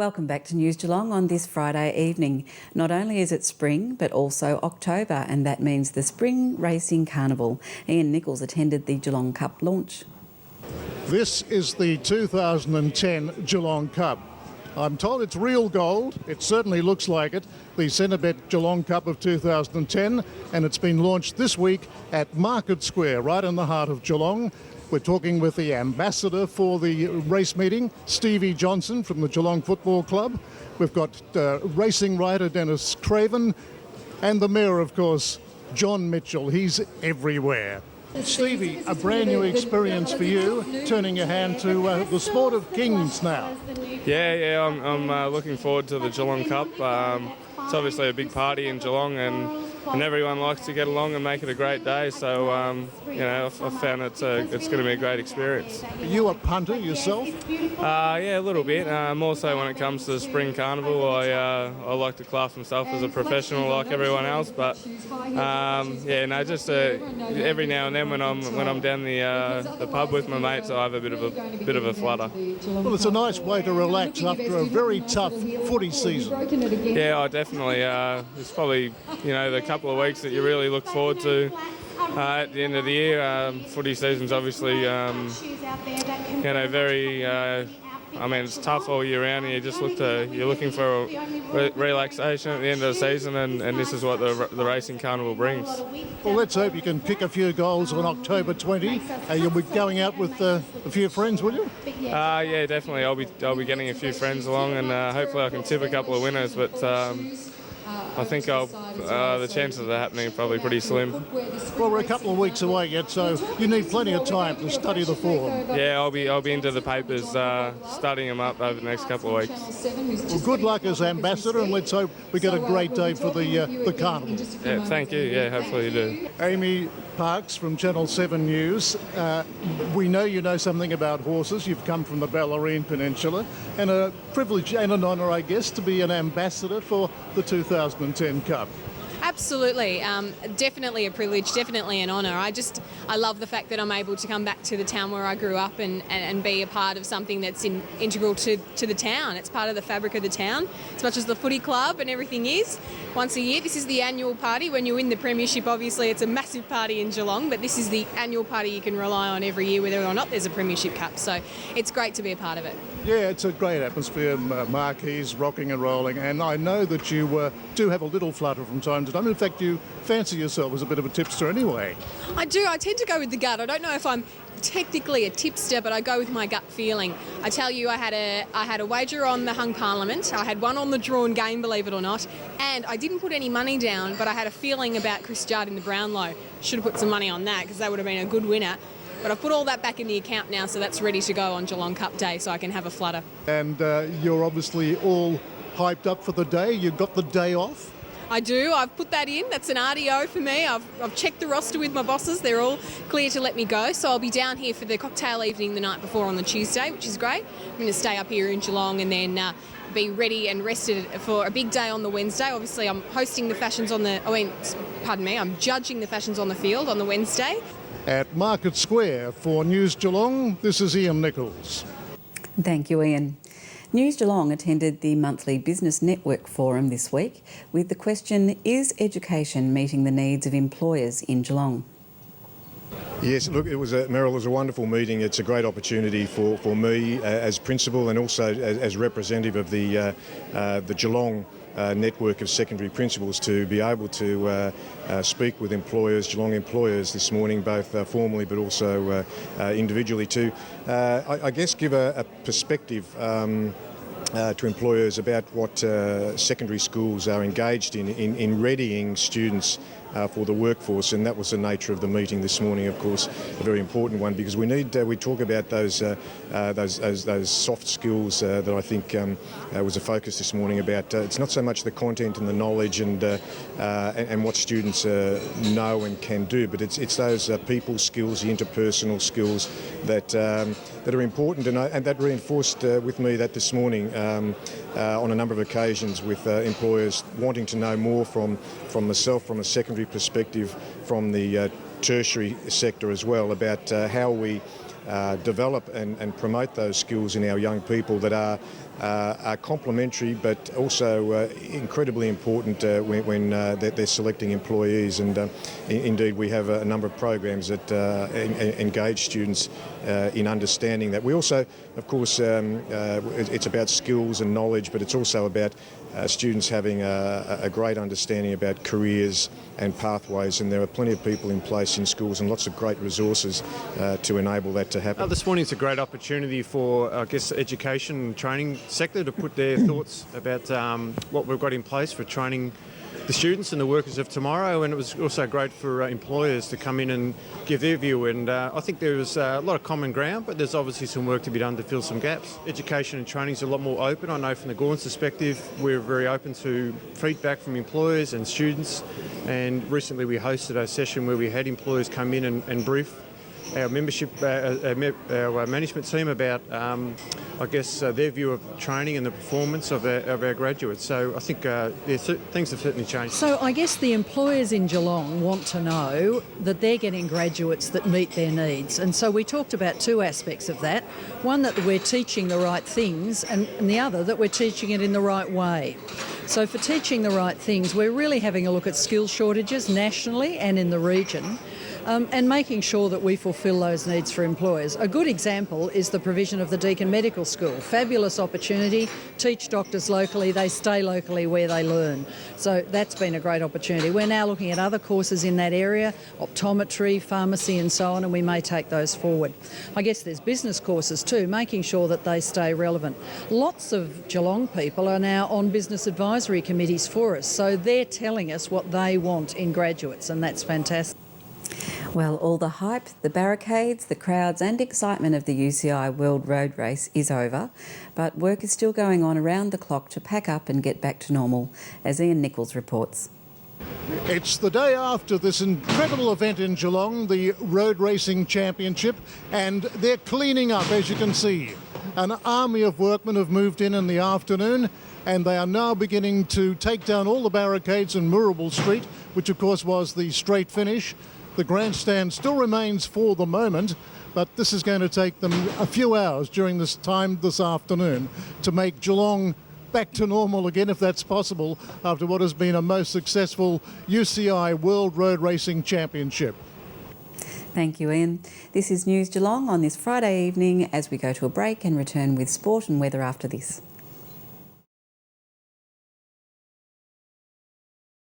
Welcome back to News Geelong on this Friday evening. Not only is it spring, but also October, and that means the Spring Racing Carnival. Ian Nichols attended the Geelong Cup launch. This is the 2010 Geelong Cup. I'm told it's real gold. It certainly looks like it. The Centrebet Geelong Cup of 2010, and it's been launched this week at Market Square, right in the heart of Geelong. We're talking with the ambassador for the race meeting, Stevie Johnson from the Geelong Football Club. We've got racing rider Dennis Craven, and the mayor, of course, John Mitchell. He's everywhere. Stevie, a brand new experience for you, turning your hand to the sport of kings now. Yeah, I'm looking forward to the Geelong Cup. It's obviously a big party in Geelong, and everyone likes to get along and make it a great day. So, I've found it's going to be a great experience. Are you a punter yourself? Yeah, a little bit. More so when it comes to the Spring Carnival. I like to class myself as a professional like everyone else, but just every now and then when I'm down the pub with my mates, I have a bit of a flutter. Well, it's a nice way to relax after a very tough footy season. Yeah, definitely. It's probably the couple of weeks that you really look forward to at the end of the year. Footy season's obviously very. It's tough all year round, and you're looking for relaxation at the end of the season, and this is what the Racing Carnival brings. Well, let's hope you can kick a few goals on October 20. You'll be going out with a few friends, will you? Yeah, definitely. I'll be getting a few friends along, and hopefully I can tip a couple of winners. But I think the chances of that happening are probably pretty slim. Well, we're a couple of weeks away yet, so you need plenty of time to study the form. Yeah, I'll be into the papers, studying them up over the next couple of weeks. Well, good luck as ambassador, and let's hope we get a great day for the carnival. Yeah, thank you. Yeah, hopefully you do. Amy Parks from Channel 7 News. We know you know something about horses. You've come from the Bellarine Peninsula, and a privilege and an honour, I guess, to be an ambassador for the 2010 Cup. Absolutely. Definitely a privilege, definitely an honour. I love the fact that I'm able to come back to the town where I grew up and be a part of something that's integral to the town. It's part of the fabric of the town, as much as the footy club and everything is. Once a year, this is the annual party. When you win the premiership, obviously it's a massive party in Geelong, but this is the annual party you can rely on every year, whether or not there's a premiership cup. So it's great to be a part of it. Yeah, it's a great atmosphere, marquees rocking and rolling, and I know that you do have a little flutter from time to time. In fact, you fancy yourself as a bit of a tipster anyway. I do. I tend to go with the gut. I don't know if I'm technically a tipster, but I go with my gut feeling. I tell you, I had a wager on the hung parliament. I had one on the drawn game, believe it or not, and I didn't put any money down, but I had a feeling about Chris Judd in the Brownlow. Should have put some money on that because that would have been a good winner. But I've put all that back in the account now, so that's ready to go on Geelong Cup Day, so I can have a flutter. And you're obviously all hyped up for the day. You've got the day off? I do. I've put that in. That's an RDO for me. I've checked the roster with my bosses. They're all clear to let me go. So I'll be down here for the cocktail evening the night before on the Tuesday, which is great. I'm going to stay up here in Geelong and then be ready and rested for a big day on the Wednesday. Obviously, I'm hosting the fashions I'm judging the fashions on the field on the Wednesday. At Market Square for News Geelong, this is Ian Nichols. Thank you, Ian. News Geelong attended the monthly Business Network Forum this week with the question, is education meeting the needs of employers in Geelong? Yes, look, Meryl, it was a wonderful meeting. It's a great opportunity for me as principal and also as representative of the Geelong network of secondary principals to be able to speak with Geelong employers this morning, both formally but also individually to, I guess, give a perspective to employers about what secondary schools are engaged in readying students for the workforce, and that was the nature of the meeting this morning. Of course, a very important one because we talk about those soft skills that I think was a focus this morning. About it's not so much the content and the knowledge and what students know and can do, but it's those people skills, the interpersonal skills that are important, and that reinforced with me that this morning on a number of occasions with employers wanting to know more from myself, from a secondary perspective, from the tertiary sector as well, about how we develop and promote those skills in our young people that are are complementary but also incredibly important when they're selecting employees. And indeed we have a number of programs that engage students in understanding that. We also, of course, it's about skills and knowledge, but it's also about students having a great understanding about careers and pathways, and there are plenty of people in place in schools and lots of great resources to enable that to happen. This morning is a great opportunity for, I guess, education and training sector to put their thoughts about what we've got in place for training the students and the workers of tomorrow, and it was also great for employers to come in and give their view. And I think there was a lot of common ground, but there's obviously some work to be done to fill some gaps. Education and training is a lot more open. I know from the Gordon's perspective, we're very open to feedback from employers and students, and recently we hosted a session where we had employers come in and brief our membership, our management team about, I guess, their view of training and the performance of our graduates. So I think things have certainly changed. So I guess the employers in Geelong want to know that they're getting graduates that meet their needs. And so we talked about two aspects of that. One, that we're teaching the right things, and the other, that we're teaching it in the right way. So for teaching the right things, we're really having a look at skill shortages nationally and in the region. And making sure that we fulfil those needs for employers. A good example is the provision of the Deakin Medical School. Fabulous opportunity, teach doctors locally, they stay locally where they learn. So that's been a great opportunity. We're now looking at other courses in that area, optometry, pharmacy and so on, and we may take those forward. I guess there's business courses too, making sure that they stay relevant. Lots of Geelong people are now on business advisory committees for us, so they're telling us what they want in graduates, and that's fantastic. Well, all the hype, the barricades, the crowds and excitement of the UCI World Road Race is over, but work is still going on around the clock to pack up and get back to normal, as Ian Nichols reports. It's the day after this incredible event in Geelong, the Road Racing Championship, and they're cleaning up, as you can see. An army of workmen have moved in the afternoon, and they are now beginning to take down all the barricades in Moorabool Street, which of course was the straight finish. The grandstand still remains for the moment, but this is going to take them a few hours during this time this afternoon to make Geelong back to normal again, if that's possible, after what has been a most successful UCI World Road Racing Championship. Thank you, Ian. This is News Geelong on this Friday evening as we go to a break and return with sport and weather after this.